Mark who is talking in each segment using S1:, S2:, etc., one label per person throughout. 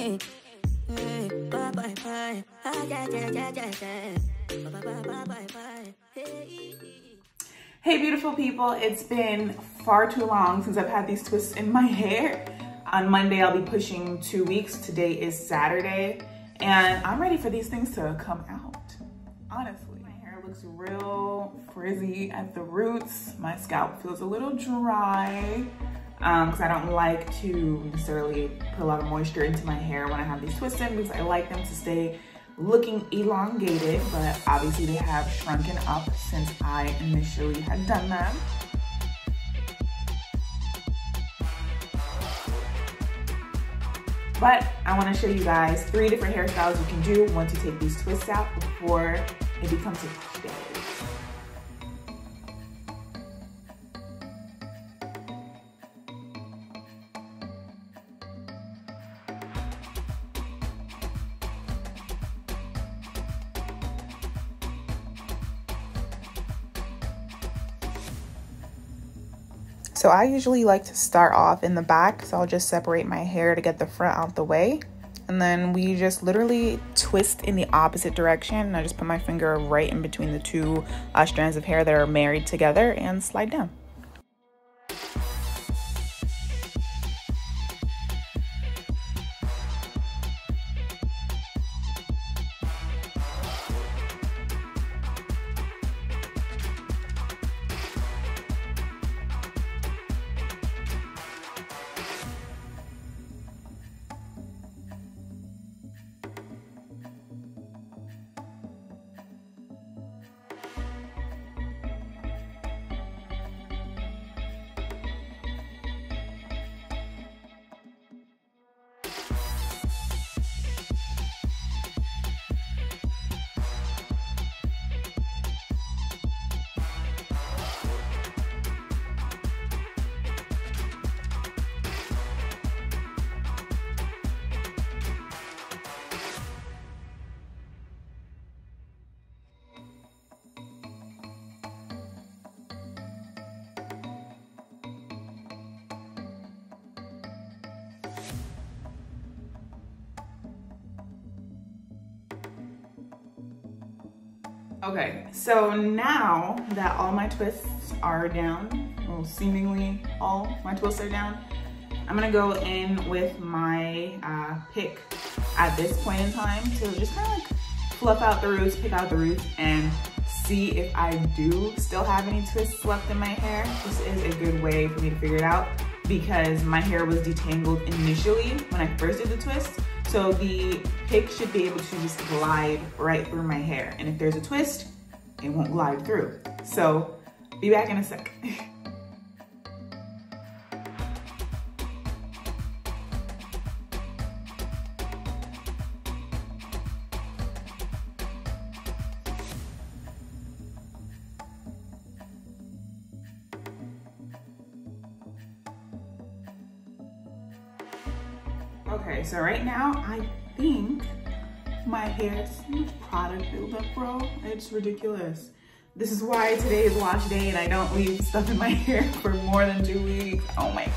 S1: Hey beautiful people, it's been far too long since I've had these twists in my hair. On Monday I'll be pushing 2 weeks. Today is Saturday and I'm ready for these things to come out. Honestly, my hair looks real frizzy at the roots. My scalp feels a little dry because I don't like to necessarily put a lot of moisture into my hair when I have these twists in, because I like them to stay looking elongated, but obviously they have shrunken up since I initially had done them. But I want to show you guys 3 different hairstyles you can do once you take these twists out before it becomes a wash day. So I usually like to start off in the back, so I'll just separate my hair to get the front out the way. And then we just literally twist in the opposite direction. And I just put my finger right in between the 2 strands of hair that are married together and slide down. Okay, so now that all my twists are down, well, seemingly all my twists are down, I'm gonna go in with my pick at this point in time to just kind of like fluff out the roots, pick out the roots, and see if I do still have any twists left in my hair. This is a good way for me to figure it out because my hair was detangled initially when I first did the twist. So the pick should be able to just glide right through my hair. And if there's a twist, it won't glide through. So be back in a sec. Okay, so right now I think my hair has so much product buildup, bro. It's ridiculous. This is why today is wash day and I don't leave stuff in my hair for more than 2 weeks. Oh my.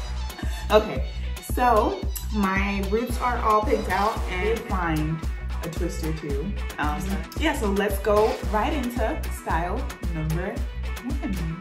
S1: Okay, so my roots are all picked out and find a twist or 2. Yeah, so let's go right into style number 1.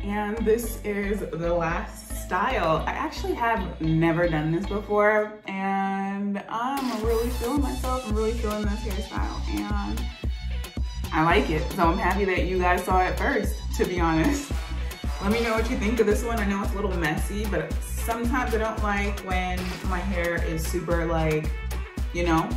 S1: And this is the last style. I actually have never done this before, and I'm really feeling myself. I'm really feeling this hairstyle, and I like it. So I'm happy that you guys saw it first, to be honest. Let me know what you think of this one. I know it's a little messy, but sometimes I don't like when my hair is super like, you know,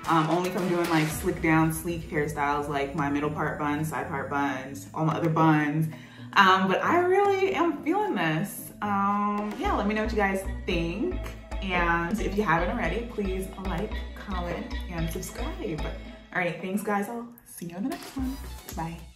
S1: only if I'm doing like slick down, sleek hairstyles, like my middle part buns, side part buns, all my other buns. But I really am feeling this. Yeah, let me know what you guys think. And if you haven't already, please like, comment, and subscribe. All right, thanks guys. I'll see you on the next one. Bye.